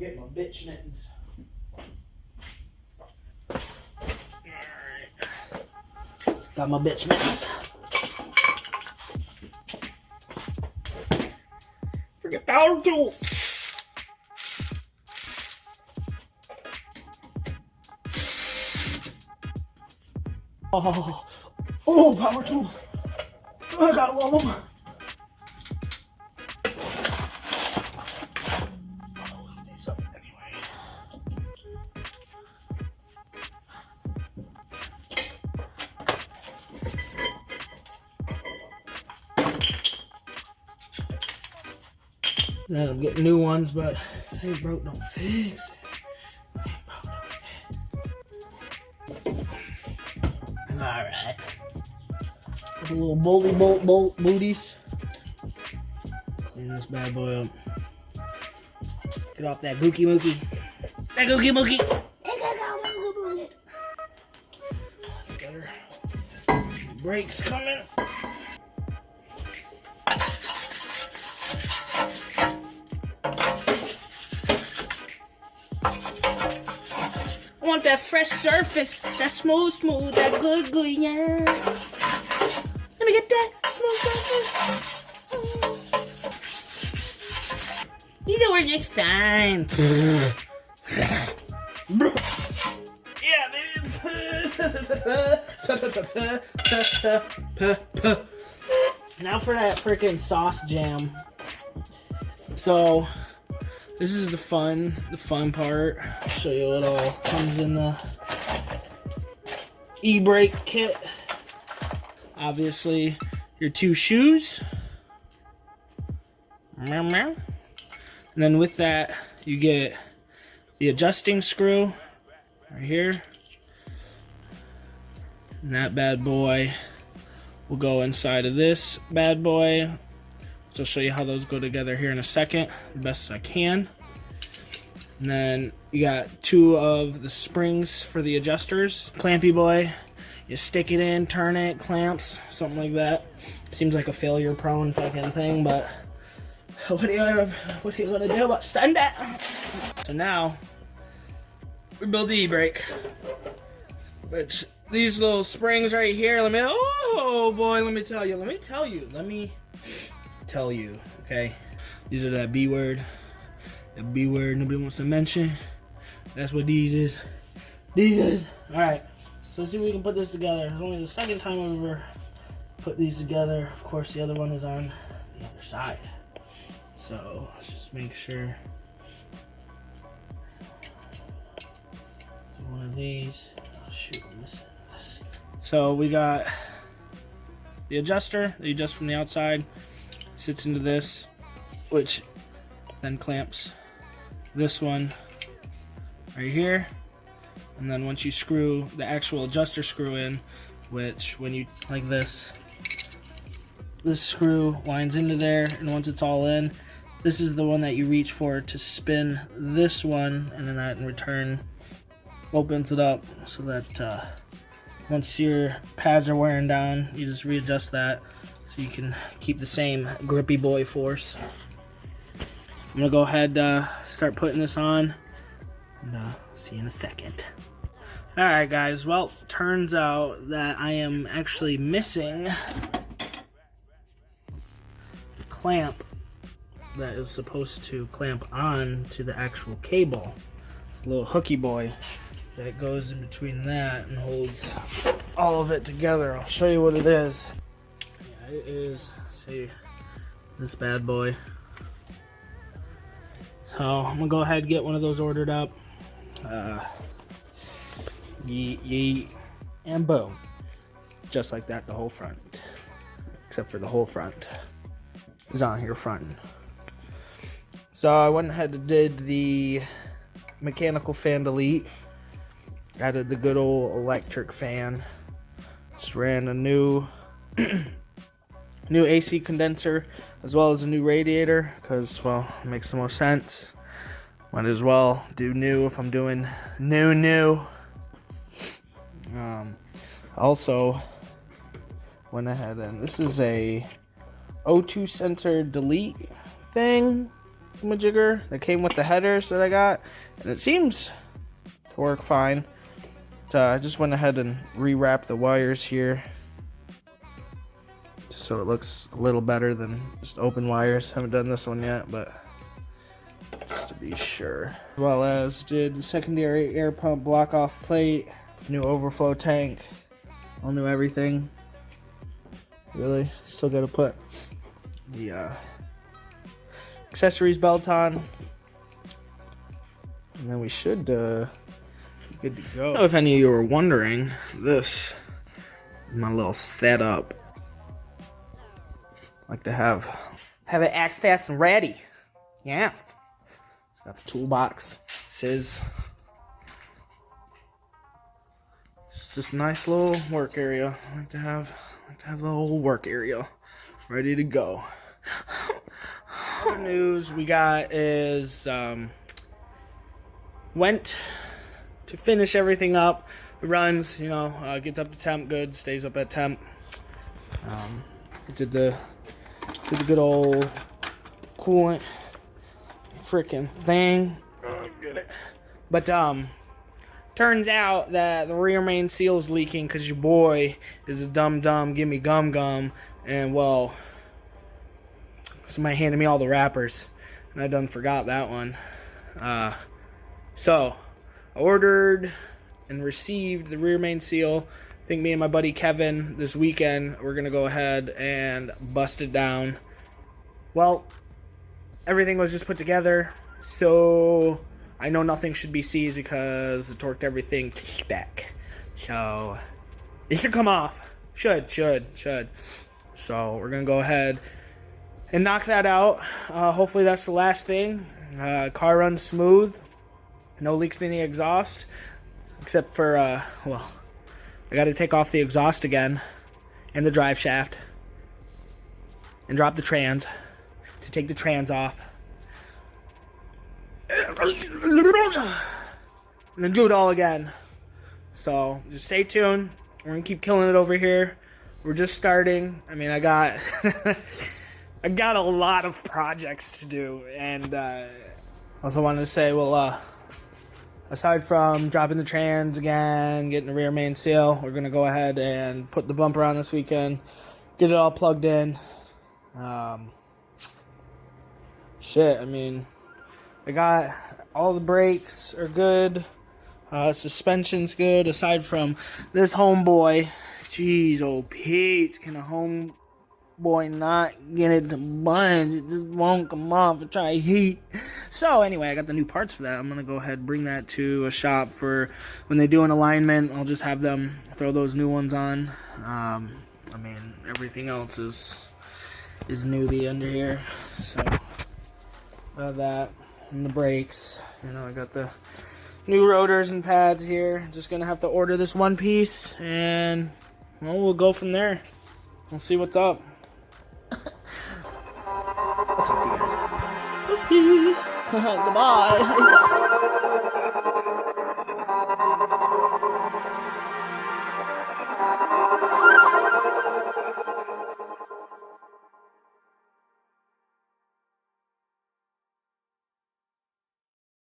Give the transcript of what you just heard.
Get my bitch mittens. Alright. Got my bitch mittens. Forget power tools. Oh, power tools. I gotta love them. Then I'm getting new ones, but ain't broke, don't fix. Alright. A little bolty bolt booties. Clean this bad boy up. Get off that gookie mookie. That gookie mookie. Let's get her. Brakes coming. I want that fresh surface, that smooth, that good, yeah. Let me get that smooth surface. These are just fine. Yeah, baby. Now for that freaking sauce jam. So this is the fun part. I'll show you what all comes in the e-brake kit. Obviously, your 2 shoes. And then with that, you get the adjusting screw right here. And that bad boy will go inside of this bad boy. So I'll show you how those go together here in a second, the best I can. And then you got 2 of the springs for the adjusters. Clampy boy, you stick it in, turn it, clamps, something like that. Seems like a failure prone fucking thing, but what are you gonna do about Sunday? So now, we build the e-brake. Which, these little springs right here, let me tell you, okay? These are that B word. The B word nobody wants to mention. That's what these is. Alright, so let's see if we can put this together. It's only the second time I've ever put these together. Of course, the other one is on the other side. So let's just make sure. One of these. Oh shoot, I'm missing this. So we got the adjuster that you adjust from the outside. Sits into this, which then clamps this one right here. And then once you screw the actual adjuster screw in, which when you like this screw winds into there, and once it's all in, this is the one that you reach for to spin this one, and then that in return opens it up so that once your pads are wearing down, you just readjust that so you can keep the same grippy boy force. I'm gonna go ahead start putting this on, and see you in a second. Alright guys, well, turns out that I am actually missing the clamp that is supposed to clamp on to the actual cable. It's a little hooky boy that goes in between that and holds all of it together. I'll show you what it is. Yeah, it is, see, this bad boy. So I'm gonna go ahead and get one of those ordered up. Yeet, and boom. Just like that, the whole front. Except for the whole front is on here fronting. So I went ahead and did the mechanical fan delete. Added the good old electric fan. Just ran a new new AC condenser as well as a new radiator because, well, it makes the most sense. Might as well do new if I'm doing new. Also went ahead and this is a O2 sensor delete thing. majigger that came with the headers that I got, and it seems to work fine. So I just went ahead and rewrapped the wires here, just so it looks a little better than just open wires. Haven't done this one yet, but just to be sure. As well as did the secondary air pump block off plate, new overflow tank, all new everything. Really, still got to put the accessories belt on, and then we should be good to go. If any of you were wondering, this is my little setup. Like to have it accessed and ready. Yeah. It's got the toolbox. It's just a nice little work area. I like to have the whole work area ready to go. Other news we got is went to finish everything up. It runs, you know, gets up to temp good, stays up at temp. Did the good old coolant freaking thing. Oh, get it. But turns out that the rear main seal is leaking because your boy is a dumb give me gum, and well, somebody handed me all the wrappers and I done forgot that one. So I ordered and received the rear main seal. I think me and my buddy Kevin this weekend we're gonna go ahead and bust it down. Well, everything was just put together, so I know nothing should be seized because it torqued everything to spec. So it should come off. Should. So we're gonna go ahead and knock that out. Hopefully that's the last thing. Car runs smooth. No leaks in the exhaust. Except for, well, I got to take off the exhaust again. And the drive shaft. And drop the trans. To take the trans off. And then do it all again. So, just stay tuned. We're going to keep killing it over here. We're just starting. I mean, I got a lot of projects to do. And also wanted to say, well, aside from dropping the trans again, getting the rear main seal, we're going to go ahead and put the bumper on this weekend. Get it all plugged in. Shit, I mean, I got all the brakes are good. Suspension's good. Aside from this homeboy. Jeez, oh Pete, can a homeboy not get it to budge? It just won't come off and try heat. So anyway, I got the new parts for that. I'm going to go ahead and bring that to a shop for when they do an alignment. I'll just have them throw those new ones on. I mean, everything else is newbie under here. So, that and the brakes. You know, I got the new rotors and pads here. Just going to have to order this one piece, and well, we'll go from there. We'll see what's up. I'll talk to you guys. Goodbye.